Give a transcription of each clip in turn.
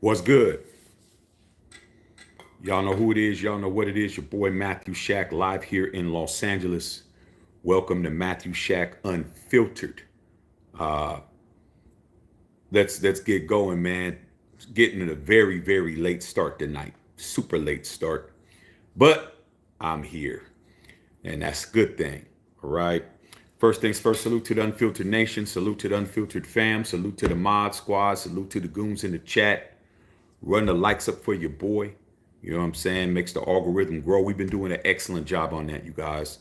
What's good? Y'all know who it is. Y'all know what it is. Your boy Matthew Shack live here in Los Angeles. Welcome to Matthew Shack Unfiltered. Uh, let's get going, man. Getting a very late start tonight. Super late start, but I'm here, and that's a good thing. All right. First things first. Salute to the Unfiltered Nation. Salute to the Unfiltered fam. Salute to the Mod Squad. Salute to the goons in the chat. Run the likes up for your boy. You know what I'm saying? Makes the algorithm grow. We've been doing an excellent job on that, you guys.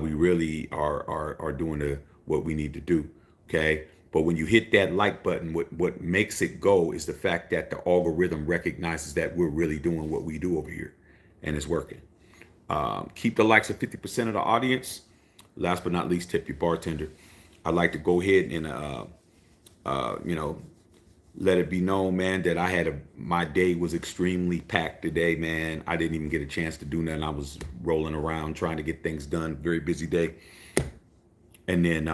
We really are doing what we need to do. Okay. But when you hit that like button, what makes it go is the fact that the algorithm recognizes that we're really doing what we do over here, and it's working. Keep the likes at 50% of the audience. Last but not least, tip your bartender. I'd like to go ahead and you know, let it be known, man, that my day was extremely packed today, man. I didn't even get a chance to do nothing. I was rolling around trying to get things done. Very busy day. And then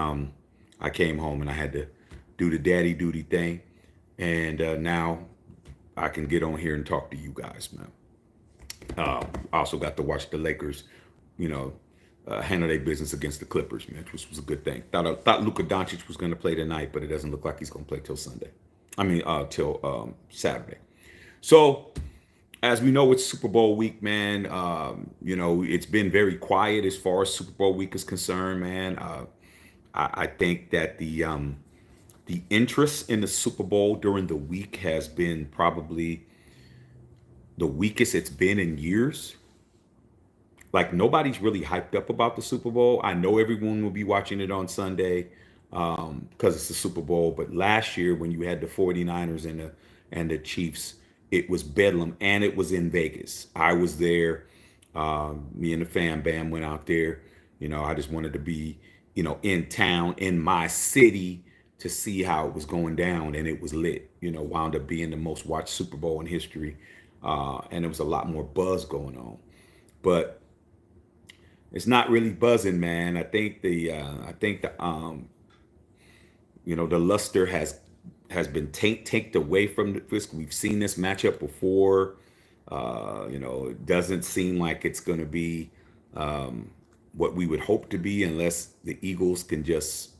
I came home and I had to do the daddy duty thing. And now I can get on here and talk to you guys, man. I also got to watch the Lakers, you know, handle their business against the Clippers, man, which was a good thing. Thought Luka Doncic was going to play tonight, but it doesn't look like he's going to play till Sunday. Till Saturday. So, as we know, it's Super Bowl week, man. It's been very quiet as far as Super Bowl week is concerned, man. I think that the interest in the Super Bowl during the week has been probably the weakest it's been in years. Like nobody's really hyped up about the Super Bowl. I know everyone will be watching it on Sunday because it's the Super Bowl. But last year, when you had the 49ers and the Chiefs, it was bedlam, and it was in Vegas. I was there. Me and the fam bam went out there. I just wanted to be, in town, in my city, to see how it was going down, and it was lit. Wound up being the most watched Super Bowl in history, and there was a lot more buzz going on. But it's not really buzzing, man. I think the luster has been tanked away from the Fisk. We've seen this matchup before. It doesn't seem like it's going to be what we would hope to be unless the Eagles can just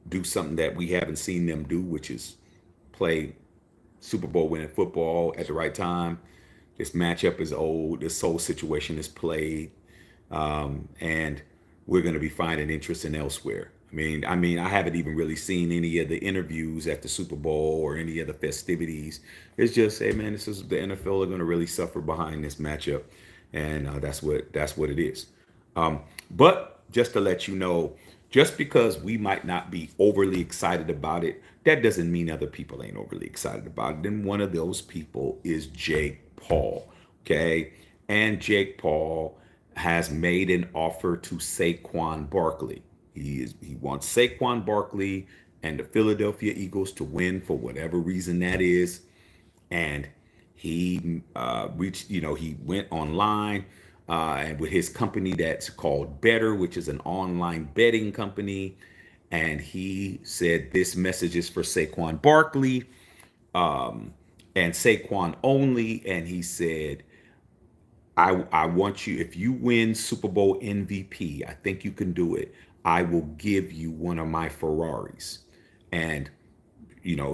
do something that we haven't seen them do, which is play Super Bowl winning football at the right time. This matchup is old. This whole situation is played, and we're going to be finding interest in elsewhere. I haven't even really seen any of the interviews at the Super Bowl or any of the festivities. It's just, hey man, this is the NFL are going to really suffer behind this matchup, and that's what it is. But just to let you know, just because we might not be overly excited about it, that doesn't mean other people ain't overly excited about it. And one of those people is Jake Paul. Okay, and Jake Paul has made an offer to Saquon Barkley. He wants Saquon Barkley and the Philadelphia Eagles to win for whatever reason that is. And he went online and with his company that's called Better, which is an online betting company. And he said this message is for Saquon Barkley and Saquon only. And he said, I want you, if you win Super Bowl MVP, I think you can do it. I will give you one of my Ferraris. And,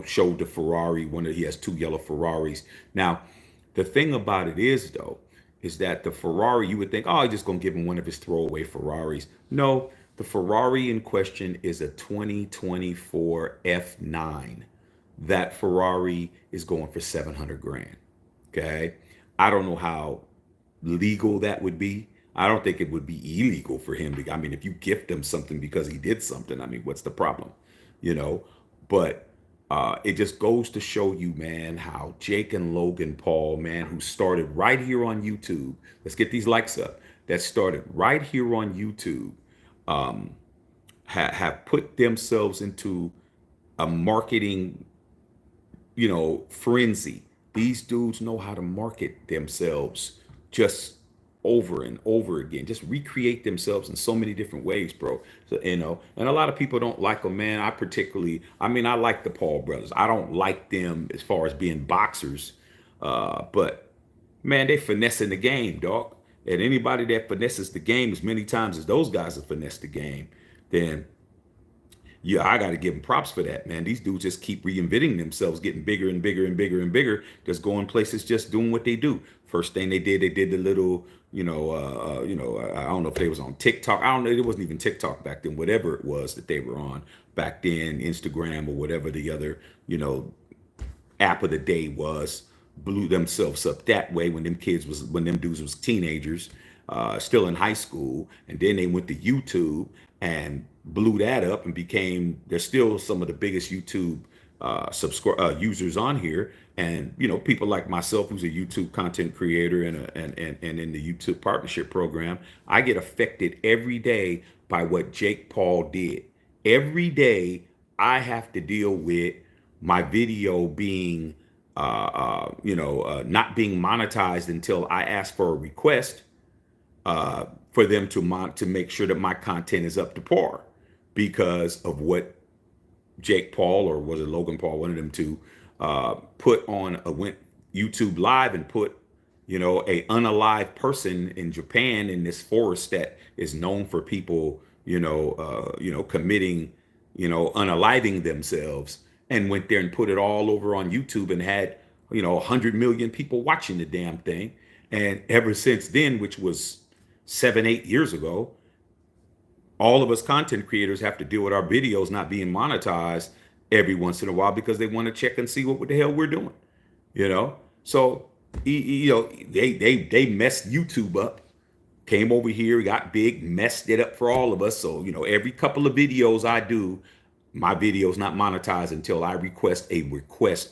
showed the Ferrari, he has two yellow Ferraris. Now, the thing about it is, though, is that the Ferrari, you would think, oh, he's just going to give him one of his throwaway Ferraris. No, the Ferrari in question is a 2024 F9. That Ferrari is going for 700 grand. Okay. I don't know how legal that would be. I don't think it would be illegal for him to, if you gift him something because he did something, what's the problem? You know, but it just goes to show you, man, how Jake and Logan Paul, man, who started right here on YouTube, let's get these likes up, that started right here on YouTube, have put themselves into a marketing, frenzy. These dudes know how to market themselves just over and over again, just recreate themselves in so many different ways, bro. So, and a lot of people don't like them, man. I mean, I like the Paul brothers. I don't like them as far as being boxers, but man, they finessing the game, dog. And anybody that finesses the game as many times as those guys have finessed the game, then yeah, I got to give them props for that, man. These dudes just keep reinventing themselves, getting bigger and bigger and bigger and bigger, just going places, just doing what they do. First thing they did the little, I don't know if they was on TikTok. I don't know. It wasn't even TikTok back then, whatever it was that they were on back then, Instagram or whatever the other, app of the day was, blew themselves up that way when them dudes was teenagers, still in high school, and then they went to YouTube and blew that up and they're still some of the biggest YouTube users on here. And people like myself, who's a YouTube content creator and in the YouTube partnership program, I get affected every day by what Jake Paul did. Every day I have to deal with my video being not being monetized until I ask for a request for them to make sure that my content is up to par because of what Jake Paul, or was it Logan Paul, one of them two, went YouTube live and put a unalive person in Japan in this forest that is known for people committing unaliving themselves, and went there and put it all over on YouTube and had 100 million people watching the damn thing. And ever since then, which was 7-8 years ago, all of us content creators have to deal with our videos not being monetized every once in a while because they want to check and see what the hell we're doing. So they messed YouTube up, came over here, got big, messed it up for all of us. So every couple of videos I do, my video's not monetized until I request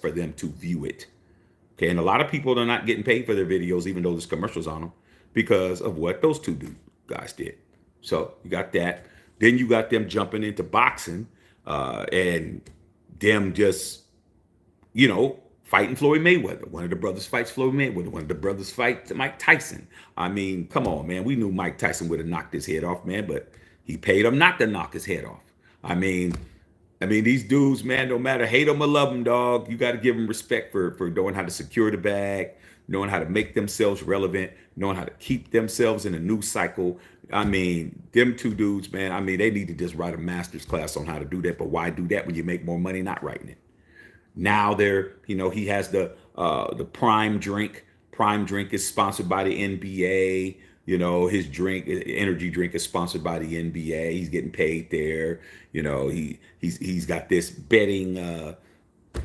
for them to view it. Okay, and a lot of people are not getting paid for their videos, even though there's commercials on them, because of what those two guys did. So you got that. Then you got them jumping into boxing, and them just, fighting Floyd Mayweather. One of the brothers fights Floyd Mayweather. One of the brothers fights Mike Tyson. I mean, come on, man. We knew Mike Tyson would have knocked his head off, man, but he paid him not to knock his head off. I mean, these dudes, man, no matter hate them or love them, dog, you got to give them respect for knowing how to secure the bag, knowing how to make themselves relevant, knowing how to keep themselves in a news cycle. I mean, them two dudes, man, they need to just write a master's class on how to do that. But why do that when you make more money not writing it? Now he has the Prime drink. Prime drink is sponsored by the NBA. His energy drink is sponsored by the NBA. He's getting paid there. He's got this betting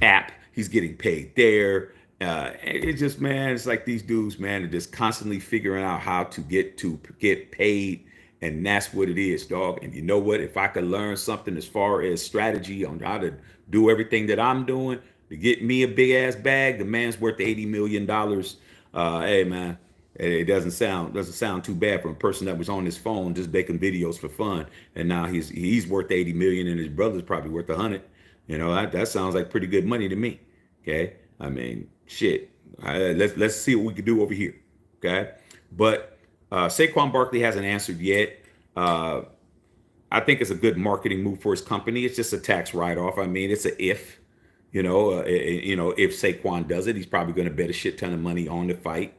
app. He's getting paid there. It's just, man, it's like these dudes, man, are just constantly figuring out how to get paid. And that's what it is, dog. And you know what? If I could learn something as far as strategy on how to do everything that I'm doing to get me a big ass bag, the man's worth $80 million. Hey, man. It doesn't sound too bad for a person that was on his phone just making videos for fun, and now he's worth 80 million, and his brother's probably worth 100. That sounds like pretty good money to me. Okay, shit. Let's see what we can do over here. Okay, but Saquon Barkley hasn't answered yet. I think it's a good marketing move for his company. It's just a tax write-off. It's a if. If Saquon does it, he's probably going to bet a shit ton of money on the fight.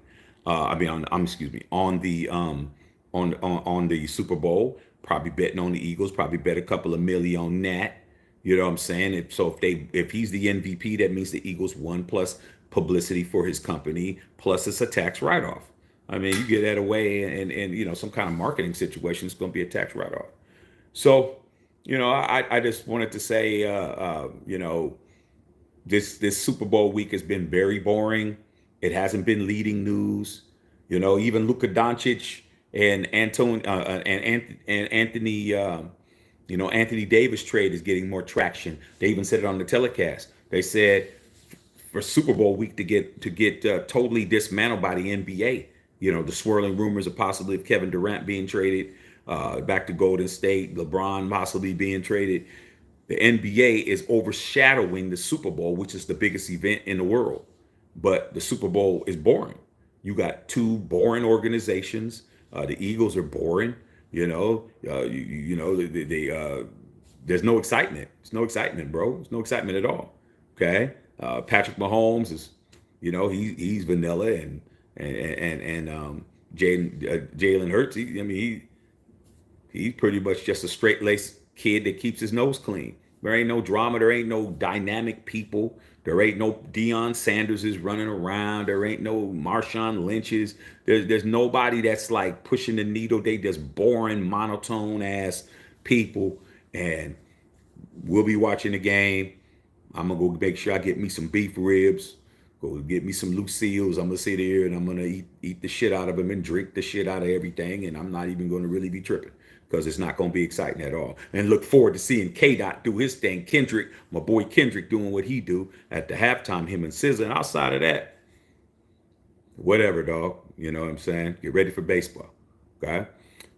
On the Super Bowl, probably betting on the Eagles, probably bet a couple of million on that. You know what I'm saying? If he's the MVP, that means the Eagles won, plus publicity for his company, plus it's a tax write-off. You get that away and some kind of marketing situation, it's going to be a tax write-off. So, I just wanted to say, this Super Bowl week has been very boring. It hasn't been leading news. Even Luka Doncic and Anthony Davis trade is getting more traction. They even said it on the telecast. They said for Super Bowl week to get totally dismantled by the NBA. The swirling rumors of possibly of Kevin Durant being traded back to Golden State, LeBron possibly being traded. The NBA is overshadowing the Super Bowl, which is the biggest event in the world. But the Super Bowl is boring. You got two boring organizations. The Eagles are boring. There's no excitement. There's no excitement, bro. There's no excitement at all. Okay. Patrick Mahomes is, he's vanilla, and Jalen Hurts. He's pretty much just a straight laced kid that keeps his nose clean. There ain't no drama. There ain't no dynamic people. There ain't no Deion Sanderses running around. There ain't no Marshawn Lynch's. There's nobody that's like pushing the needle. They just boring, monotone ass people. And we'll be watching the game. I'm gonna go make sure I get me some beef ribs. Go get me some Lucille's. I'm gonna sit here and I'm gonna eat the shit out of them and drink the shit out of everything. And I'm not even gonna really be tripping because it's not gonna be exciting at all. And look forward to seeing K Dot do his thing. Kendrick, my boy Kendrick, doing what he do at the halftime. Him and SZA. And outside of that, whatever, dog. You know what I'm saying? Get ready for baseball. Okay.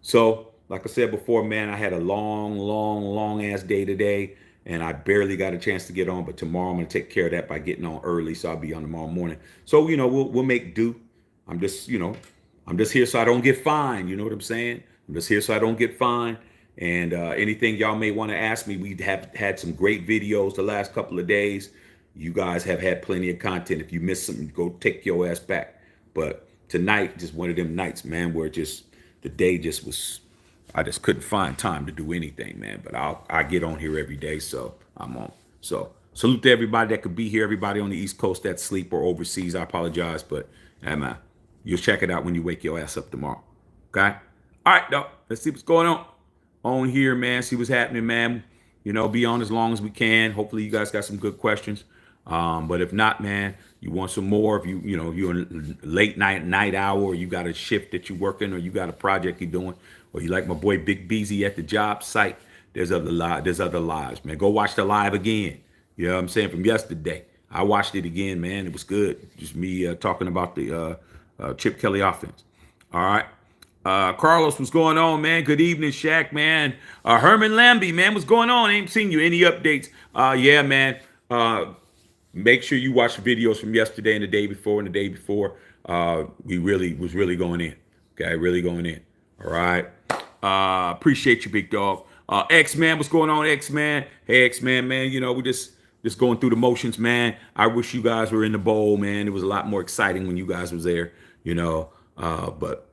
So, like I said before, man, I had a long ass day today. And I barely got a chance to get on, but tomorrow I'm gonna take care of that by getting on early, so I'll be on tomorrow morning. So we'll make do. I'm just here so I don't get fined. You know what I'm saying? I'm just here so I don't get fined. And anything y'all may want to ask me, we have had some great videos the last couple of days. You guys have had plenty of content. If you missed something, go take your ass back. But tonight, just one of them nights, man, where the day just was. I just couldn't find time to do anything, man. But I get on here every day, so I'm on. So salute to everybody that could be here. Everybody on the East Coast that sleep or overseas. I apologize, but man, you'll check it out when you wake your ass up tomorrow. Okay. All right, dog. Let's see what's going on here, man. See what's happening, man. Be on as long as we can. Hopefully, you guys got some good questions. But if not, man, you want some more. If you're in late night hour, or you got a shift that you're working, or you got a project you're doing, or you like my boy Big Beezy at the job site, there's other lives, man. Go watch the live again. You know what I'm saying? From yesterday. I watched it again, man. It was good. Just me talking about the Chip Kelly offense. All right. Carlos, what's going on, man? Good evening, Shaq, man. Herman Lambie, man, what's going on? Ain't seen you. Any updates? Yeah, man. Make sure you watch the videos from yesterday and the day before and the day before. We was really going in. Okay, really going in. All right. Appreciate you, big dog. X-Man, what's going on, X-Man? Hey, X-Man, man, we just going through the motions, man. I wish you guys were in the bowl, man. It was a lot more exciting when you guys was there, but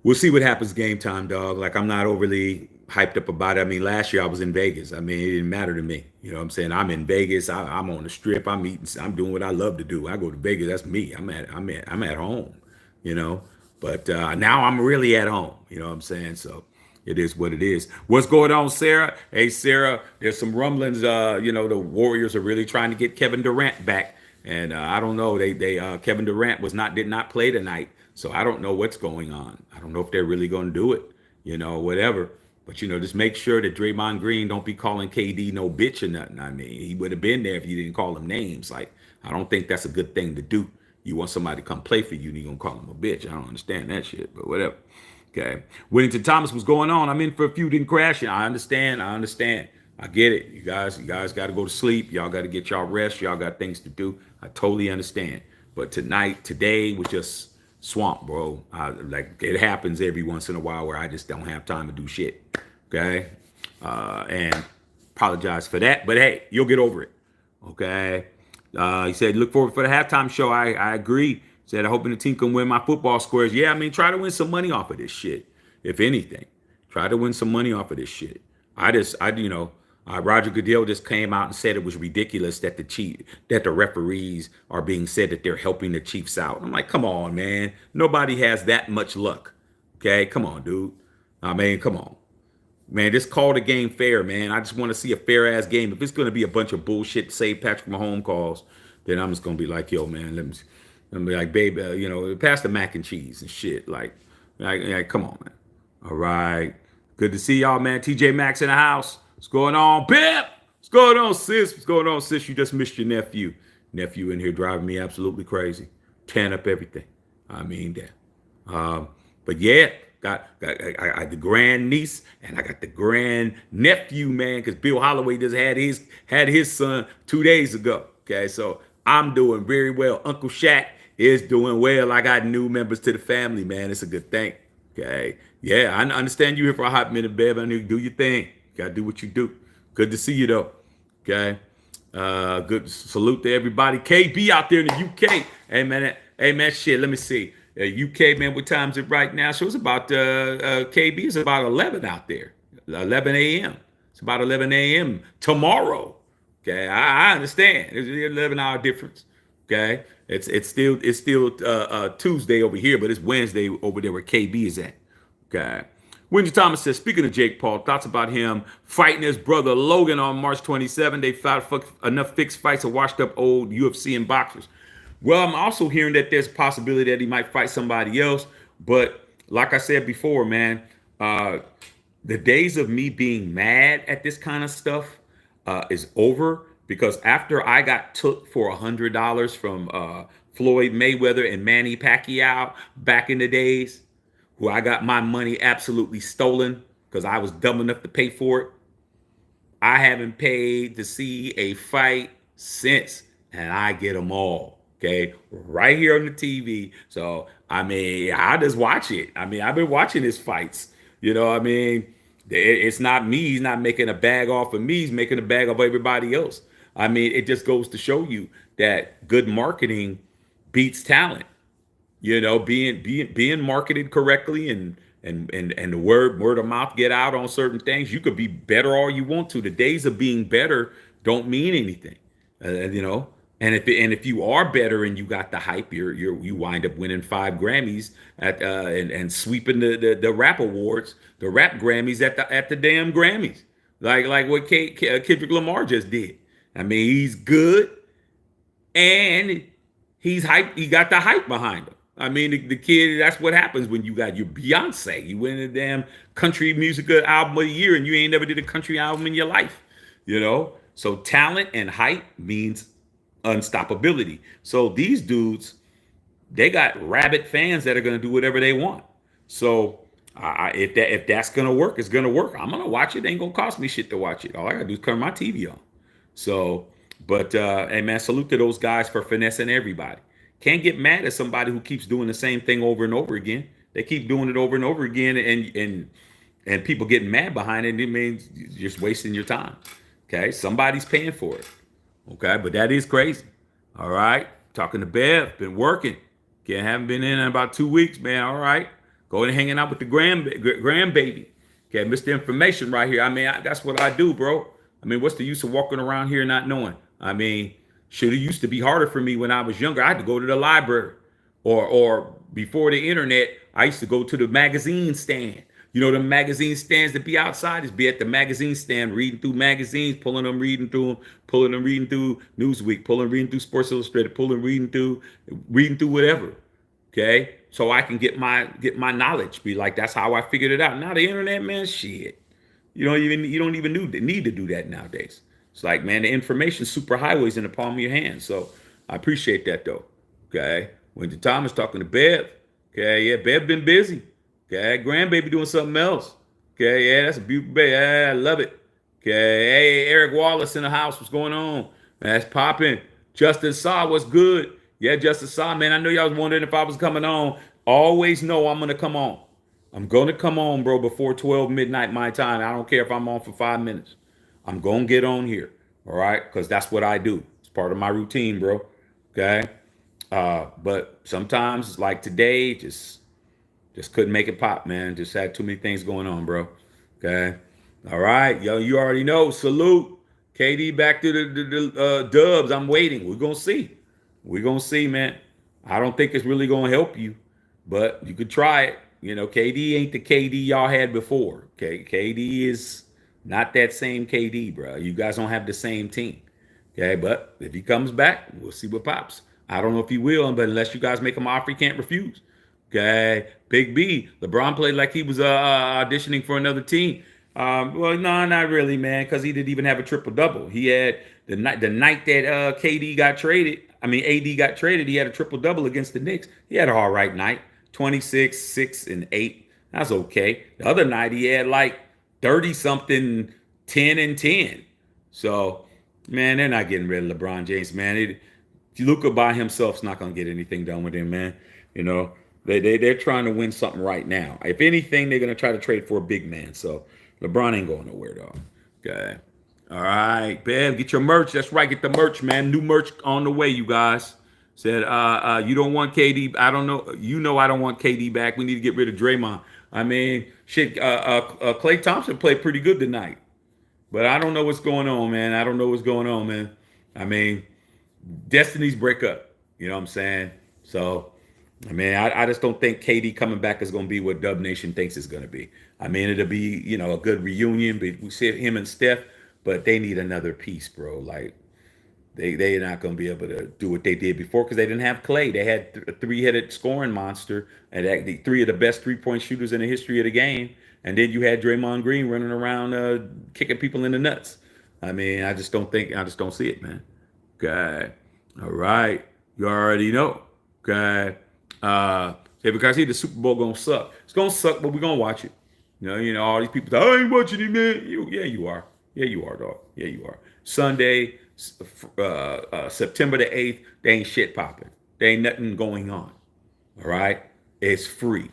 we'll see what happens game time, dog. Like, I'm not overly hyped up about it. I mean, last year I was in Vegas. I mean, it didn't matter to me. You know what I'm saying? I'm in Vegas. I'm on the strip. I'm eating. I'm doing what I love to do. I go to Vegas. That's me. I'm at home, But now I'm really at home. You know what I'm saying? So it is what it is. What's going on, Sarah? Hey, Sarah, there's some rumblings. The Warriors are really trying to get Kevin Durant back. And I don't know. Kevin Durant did not play tonight. So I don't know what's going on. I don't know if they're really going to do it, whatever. But, just make sure that Draymond Green don't be calling KD no bitch or nothing. I mean, he would have been there if you didn't call him names. Like, I don't think that's a good thing to do. You want somebody to come play for you and you're going to call him a bitch. I don't understand that shit, but whatever. Okay. Whittington Thomas, what's going on? I'm in for a few, didn't crash. I understand. I get it. You guys got to go to sleep. Y'all got to get y'all rest. Y'all got things to do. I totally understand. But today was just swamp, bro. Like, it happens every once in a while where I just don't have time to do shit. Okay. And apologize for that. But hey, you'll get over it. Okay. He said, look forward for the halftime show. I agree. He said, I hope the team can win my football squares. Yeah, I mean, try to win some money off of this shit. If anything, try to win some money off of this shit. Roger Goodell just came out and said it was ridiculous that the referees are being said that they're helping the Chiefs out. I'm like, come on, man. Nobody has that much luck. Okay, come on, dude. I mean, come on. Man, just call the game fair, man. I just want to see a fair-ass game. If it's going to be a bunch of bullshit, say Patrick Mahomes calls, then I'm just going to be like, yo, man, let me be like, baby, pass the mac and cheese and shit. Like, come on, man. All right. Good to see y'all, man. TJ Maxx in the house. What's going on, Pip? What's going on, sis? What's going on, sis? You just missed your nephew. Nephew in here driving me absolutely crazy. Tearing up everything. I mean, that. But yeah, I got the grand niece and I got the grand nephew, man, because Bill Holloway just had his son 2 days ago. Okay, so I'm doing very well. Uncle Shaq It's doing well. I got new members to the family, man. It's a good thing. Okay. Yeah, I understand you here for a hot minute, babe. I need to do your thing. You gotta do what you do. Good to see you though. Okay. Good salute to everybody. KB out there in the UK. Hey man, shit. Let me see. UK man, what time is it right now? So it's about KB is about 11 out there. 11 a.m. It's about 11 a.m. tomorrow. Okay, I understand. There's an 11-hour difference. Okay, it's still Tuesday over here, but it's Wednesday over there where KB is at. Okay. Wendy Thomas says, speaking of Jake Paul, thoughts about him fighting his brother Logan on March 27. They fought enough fixed fights of washed up old UFC and boxers. Well, I'm also hearing that there's a possibility that he might fight somebody else. But like I said before, man, the days of me being mad at this kind of stuff is over, because after I got took for $100 from Floyd Mayweather and Manny Pacquiao back in the days, who I got my money absolutely stolen because I was dumb enough to pay for it. I haven't paid to see a fight since, and I get them all, okay, right here on the TV. So, I mean, I just watch it. I mean, I've been watching his fights. You know, I mean, it's not me. He's not making a bag off of me. He's making a bag off everybody else. I mean, it just goes to show you that good marketing beats talent. You know, being marketed correctly and the word of mouth get out on certain things. You could be better all you want to. The days of being better don't mean anything. You know, and if you are better and you got the hype, you wind up winning 5 Grammys at and sweeping the rap awards, the rap Grammys at the damn Grammys, like what Kendrick Lamar just did. I mean, he's good and he's hype. He got the hype behind him. I mean, the kid, that's what happens when you got your Beyonce. You win a damn country music album of the year and you ain't never did a country album in your life, you know? So talent and hype means unstoppability. So these dudes, they got rabid fans that are going to do whatever they want. So if that's going to work, it's going to work. I'm going to watch it. It ain't going to cost me shit to watch it. All I got to do is turn my TV on. So, but, hey man, salute to those guys for finessing everybody. Can't get mad at somebody who keeps doing the same thing over and over again. They keep doing it over and over again, and people getting mad behind it. It means you're just wasting your time. Okay, somebody's paying for it. Okay, but that is crazy. All right, talking to Bev, been working. Haven't been in about 2 weeks, man. All right, going and hanging out with the grandbaby. Okay, Mr. Information right here. I mean, that's what I do, bro. I mean, what's the use of walking around here not knowing? I mean, should have used to be harder for me when I was younger. I had to go to the library, or before the internet, I used to go to the magazine stand. You know, the magazine stands that be outside, is be at the magazine stand, reading through magazines, pulling them, reading through them, pulling them, reading through Newsweek, reading through Sports Illustrated, reading through whatever. Okay, so I can get my knowledge. Be like, that's how I figured it out. Now the internet, man, shit. You don't even need to do that nowadays. It's like, man, the information superhighways in the palm of your hand. So I appreciate that though. Okay. Wendy Thomas talking to Bev. Okay, yeah, Bev been busy. Okay, grandbaby doing something else. Okay, yeah, that's a beautiful baby. Yeah, I love it. Okay, hey, Eric Wallace in the house. What's going on? That's popping. Justin Saw, what's good? Yeah, Justin Saw, man. I know y'all was wondering if I was coming on. Always know I'm gonna come on. I'm gonna come on, bro, before 12 midnight my time. I don't care if I'm on for 5 minutes. I'm gonna get on here, all right? Because that's what I do. It's part of my routine, bro. Okay. But sometimes, like today, just couldn't make it pop, man. Just had too many things going on, bro. Okay. All right, yo, you already know. Salute. KD back to the Dubs. I'm waiting. We're gonna see. We're gonna see, man. I don't think it's really gonna help you, but you could try it. You know, KD ain't the KD y'all had before. Okay, KD is not that same KD, bro. You guys don't have the same team. Okay, but if he comes back, we'll see what pops. I don't know if he will, but unless you guys make him an offer, he can't refuse. Okay, Big B. LeBron played like he was auditioning for another team. Well, no, not really, man, because he didn't even have a triple-double. He had the night that KD got traded. I mean, AD got traded. He had a triple-double against the Knicks. He had an all right night. 26, 6, and 8. That's okay. The other night he had like 30-something, 10 and 10. So, man, they're not getting rid of LeBron James, man. Luka by himself's not gonna get anything done with him, man. You know, they're trying to win something right now. If anything, they're gonna try to trade for a big man. So LeBron ain't going nowhere, dog. Okay. All right, Bev, get your merch. That's right, get the merch, man. New merch on the way, you guys. Said, you don't want KD. I don't know. You know I don't want KD back. We need to get rid of Draymond. I mean, shit. Klay Thompson played pretty good tonight, but I don't know what's going on, man. I don't know what's going on, man. I mean, destinies break up. You know what I'm saying? So, I mean, I just don't think KD coming back is going to be what Dub Nation thinks it's going to be. I mean, it'll be, a good reunion. But we see him and Steph, but they need another piece, bro. Like, they're not going to be able to do what they did before because they didn't have Clay. They had a three-headed scoring monster and three of the best three-point shooters in the history of the game. And then you had Draymond Green running around kicking people in the nuts. I mean, I just don't see it, man. Okay. All right. You already know. Okay. Because the Super Bowl gonna suck. It's gonna suck, but we're gonna watch it. All these people say, I ain't watching it, man. Yeah, you are. Yeah, you are, dog. Yeah, you are. Sunday, September the 8th, they ain't shit popping. There ain't nothing going on. All right? It's free.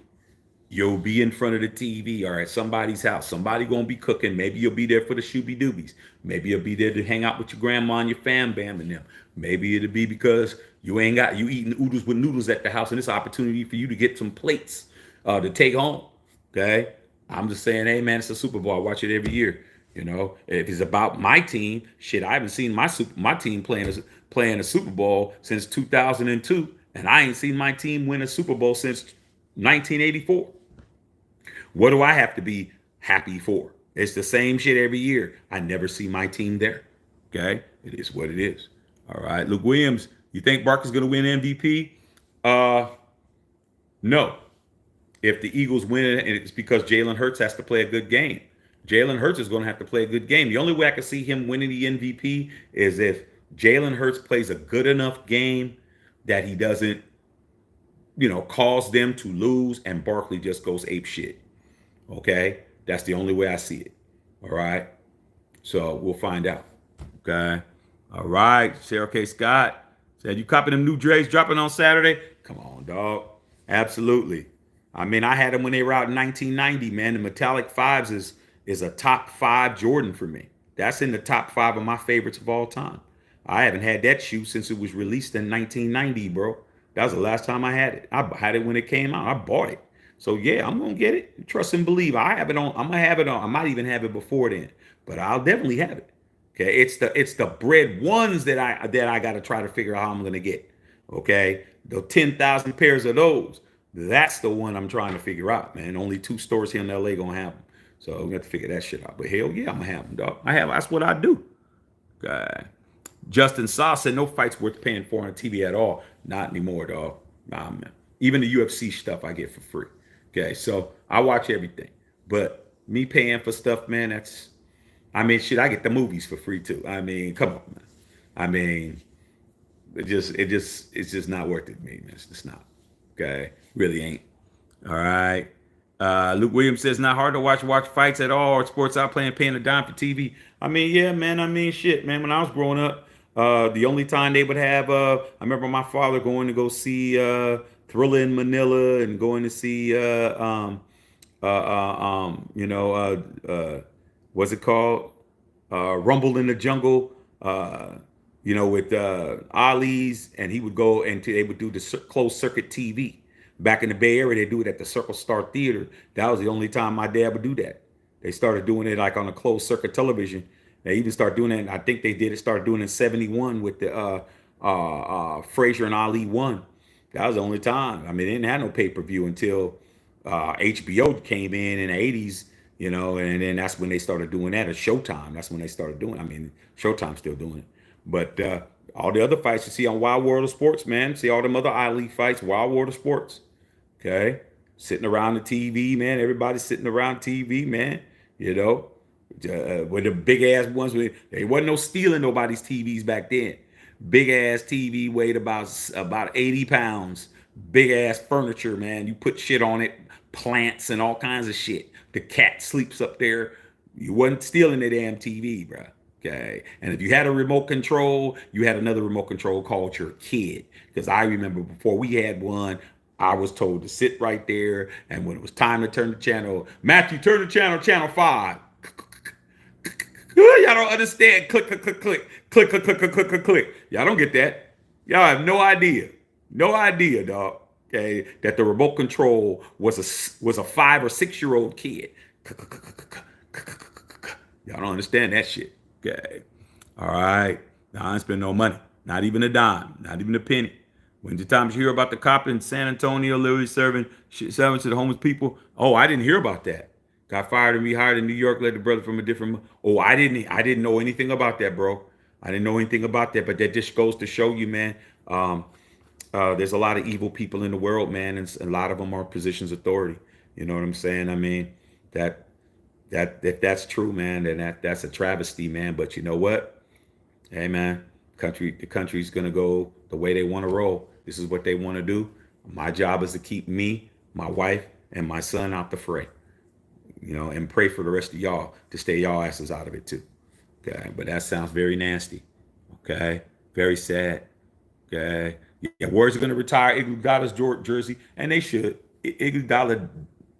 You'll be in front of the TV or at somebody's house. Somebody gonna be cooking. Maybe you'll be there for the shooby doobies. Maybe you'll be there to hang out with your grandma and your fam bam and them. Maybe it'll be because you eating oodles with noodles at the house, and it's an opportunity for you to get some plates to take home. Okay, I'm just saying, hey man, it's a Super Bowl. I watch it every year. If it's about my team, shit, I haven't seen my team playing a Super Bowl since 2002, and I ain't seen my team win a Super Bowl since 1984. What do I have to be happy for? It's the same shit every year. I never see my team there. Okay? It is what it is. All right. Luke Williams, you think Barkley's going to win MVP? No. If the Eagles win it, it's because Jalen Hurts has to play a good game. Jalen Hurts is going to have to play a good game. The only way I can see him winning the MVP is if Jalen Hurts plays a good enough game that he doesn't, cause them to lose and Barkley just goes ape shit. Okay, that's the only way I see it. All right, so we'll find out. Okay, all right. Sarah K. Scott said, "You copying them new Dre's dropping on Saturday?" Come on, dog. Absolutely. I mean, I had them when they were out in 1990. Man, the Metallic Fives is a top 5 Jordan for me. That's in the top 5 of my favorites of all time. I haven't had that shoe since it was released in 1990, bro. That was the last time I had it. I had it when it came out. I bought it. So yeah, I'm gonna get it. Trust and believe. I have it on. I'm gonna have it on. I might even have it before then, but I'll definitely have it. Okay, it's the bread ones that I got to try to figure out how I'm gonna get. Okay, the 10,000 pairs of those. That's the one I'm trying to figure out, man. Only 2 stores here in LA gonna have them, so we have to figure that shit out. But hell yeah, I'm gonna have them, dog. That's what I do. Okay. Justin Saw said no fight's worth paying for on TV at all. Not anymore, dog. Nah, man. Even the UFC stuff I get for free. Okay, so I watch everything. But me paying for stuff, man, shit, I get the movies for free too. I mean, come on, man. I mean, it's just not worth it to me, man. It's just not. Okay, really ain't. All right. Luke Williams says not hard to watch fights at all or sports out paying a dime for TV. I mean, yeah, man. I mean, shit, man. When I was growing up, the only time they would have, I remember my father going to go see Thriller in Manila and going to see, what's it called? Rumble in the Jungle. With Ali's, and he would go and they would do the closed circuit TV. Back in the Bay Area, they do it at the Circle Star Theater. That was the only time my dad would do that. They started doing it like on a closed circuit television. They even started doing it. I think started doing it in 71 with the Frazier and Ali 1. That was the only time. I mean, they didn't have no pay-per-view until HBO came in the 80s, and then that's when they started doing that at Showtime. That's when they started doing it. I mean, Showtime's still doing it. But all the other fights you see on Wild World of Sports, man. See all them other Ali fights, Wild World of Sports. Okay? Sitting around the TV, man. Everybody's sitting around TV, man. With the big ass ones. There wasn't no stealing nobody's TVs back then. Big ass TV weighed about 80 pounds. Big ass furniture, man. You put shit on it, plants and all kinds of shit. The cat sleeps up there. You wasn't stealing the damn TV, bro. Okay. And if you had a remote control, you had another remote control called your kid. Because I remember before we had one, I was told to sit right there. And when it was time to turn the channel, Matthew, turn the channel, channel 5. Y'all don't understand. Click, click, click, click, click, click, click, click, click, click, click. Y'all don't get that. Y'all have no idea. No idea, dog. Okay, that the remote control was a 5 or 6 year old kid. Y'all don't understand that shit. Okay. All right. Now I ain't spend no money. Not even a dime. Not even a penny. When the times you hear about the cop in San Antonio literally serving to the homeless people, oh, I didn't hear about that. Got fired and rehired in New York, led the brother from a different. Oh, I didn't know anything about that, bro. I didn't know anything about that. But that just goes to show you, man. There's a lot of evil people in the world, man, and a lot of them are positions of authority. You know what I'm saying? I mean, that if that's true, man, then that's a travesty, man. But you know what? Hey, man, the country's gonna go the way they want to roll. This is what they want to do. My job is to keep me, my wife, and my son out the fray. You know, and pray for the rest of y'all to stay y'all asses out of it too. Okay, but that sounds very nasty. Okay, very sad. Okay, yeah, Warriors are gonna retire Iguodala's jersey, and they should. Iguodala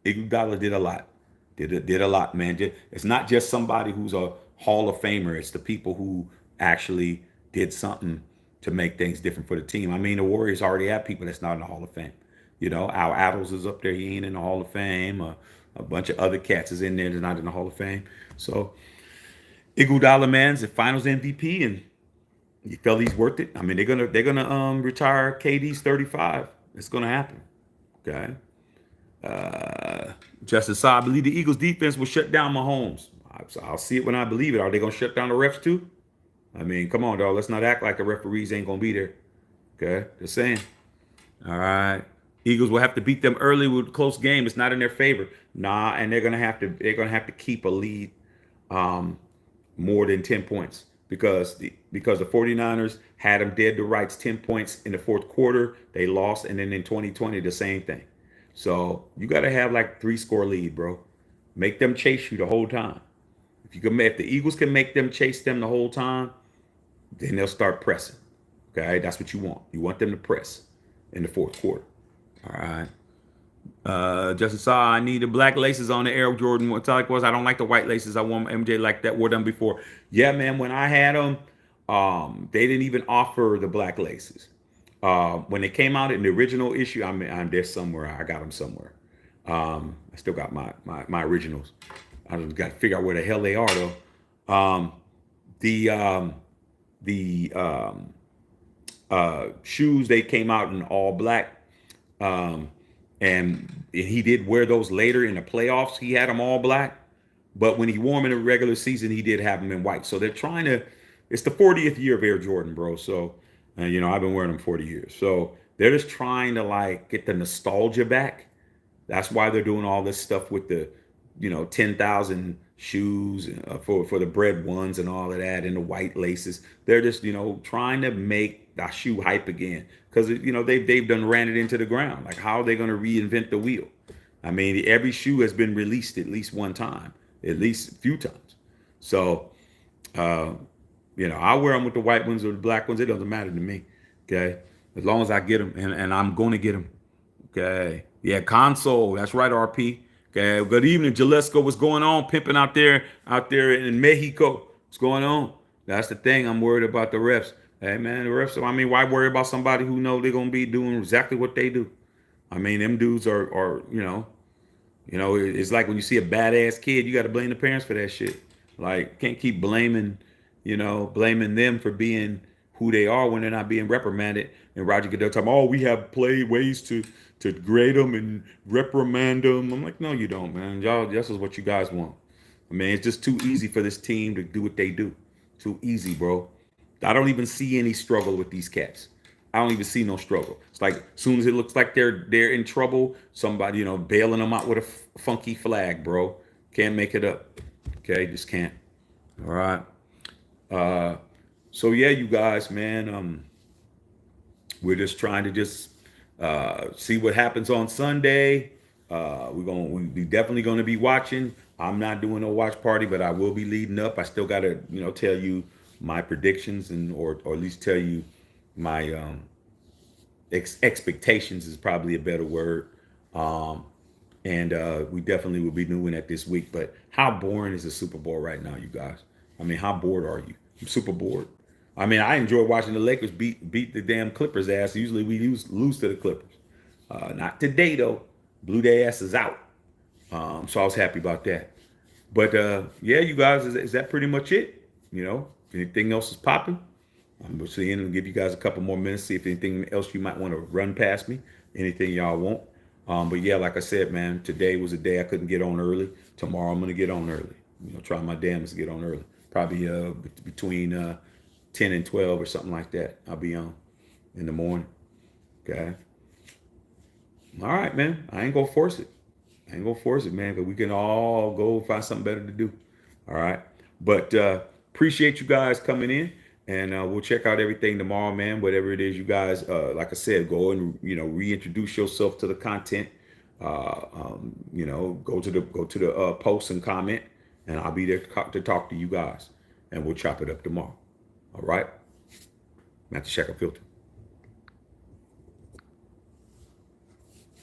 did a lot. Did a lot, man. It's not just somebody who's a Hall of Famer. It's the people who actually did something to make things different for the team. I mean, the Warriors already have people that's not in the Hall of Fame. You know, Al Attles is up there. He ain't in the Hall of Fame. A bunch of other cats is in there that's not in the Hall of Fame. So Iguodala, man's the Finals MVP, and you feel he's worth it. I mean, they're gonna retire KD's 35. It's gonna happen. Okay. Justice Saw, I believe the Eagles defense will shut down Mahomes. I'll see it when I believe it. Are they going to shut down the refs too? I mean, come on, dog. Let's not act like the referees ain't going to be there. Okay, just saying. All right. Eagles will have to beat them early with a close game. It's not in their favor. Nah, and they're gonna have to keep a lead more than 10 points because the 49ers had them dead to rights 10 points in the fourth quarter. They lost, and then in 2020 the same thing. So you got to have like 3-score lead, bro. Make them chase you the whole time. If the Eagles can make them chase them the whole time, then they'll start pressing. Okay, that's what you want. You want them to press in the fourth quarter. All right. Justin Saw, I need the black laces on the Air Jordan. What Tyler was, I don't like the white laces. I want MJ like that. Wore them before. Yeah, man. When I had them, they didn't even offer the black laces. When they came out in the original issue, I'm there somewhere. I got them somewhere. I still got my originals. I just got to figure out where the hell they are though. The shoes, they came out in all black, and he did wear those later in the playoffs. He had them all black, but when he wore them in the regular season, he did have them in white. So they're trying to. It's the 40th year of Air Jordan, bro. So. You know, I've been wearing them 40 years. So they're just trying to like get the nostalgia back. That's why they're doing all this stuff with the, 10,000 shoes for the bread ones and all of that and the white laces. They're just, trying to make the shoe hype again. Because, they've done ran it into the ground. Like, how are they going to reinvent the wheel? I mean, every shoe has been released at least one time, at least a few times. So, I wear them with the white ones or the black ones. It doesn't matter to me. Okay. As long as I get them and I'm going to get them. Okay. Yeah. Console. That's right. RP. Okay. Good evening, Jalisco. What's going on? Pimping out there in Mexico. What's going on? That's the thing. I'm worried about the refs. Hey man, the refs. I mean, why worry about somebody who know they're going to be doing exactly what they do? I mean, them dudes are it's like when you see a badass kid, you got to blame the parents for that shit. Like, can't keep blaming them for being who they are when they're not being reprimanded. And Roger Goodell talking, oh, we have ways to grade them and reprimand them. I'm like, no, you don't, man. Y'all, this is what you guys want. I mean, it's just too easy for this team to do what they do. Too easy, bro. I don't even see any struggle with these cats. I don't even see no struggle. It's like as soon as it looks like they're in trouble, somebody, bailing them out with a funky flag, bro. Can't make it up. Okay, just can't. All right. So yeah, you guys, man, we're just trying to see what happens on Sunday. We definitely going to be watching. I'm not doing no watch party, but I will be leading up. I still got to, tell you my predictions or at least tell you my expectations is probably a better word. Um, and we definitely will be doing that this week. But how boring is the Super Bowl right now, you guys? I mean, how bored are you? I'm super bored. I mean, I enjoy watching the Lakers beat the damn Clippers ass. Usually we lose to the Clippers. Not today though. Blew their asses out. So I was happy about that. But yeah, you guys, is that pretty much it? If anything else is popping, I'm going to see and give you guys a couple more minutes, see if anything else you might want to run past me, anything y'all want. But yeah, like I said, man, today was a day I couldn't get on early. Tomorrow I'm going to get on early. Try my damnedest to get on early. Probably between 10 and 12 or something like that. I'll be on in the morning. Okay. All right, man. I ain't going to force it. I ain't gonna force it, man, because we can all go find something better to do. All right. But appreciate you guys coming in, and we'll check out everything tomorrow, man. Whatever it is, you guys, like I said, go and reintroduce yourself to the content. Go to the post and comment, and I'll be there to talk to you guys, and we'll chop it up tomorrow. All right. Matthew Shack Unfiltered.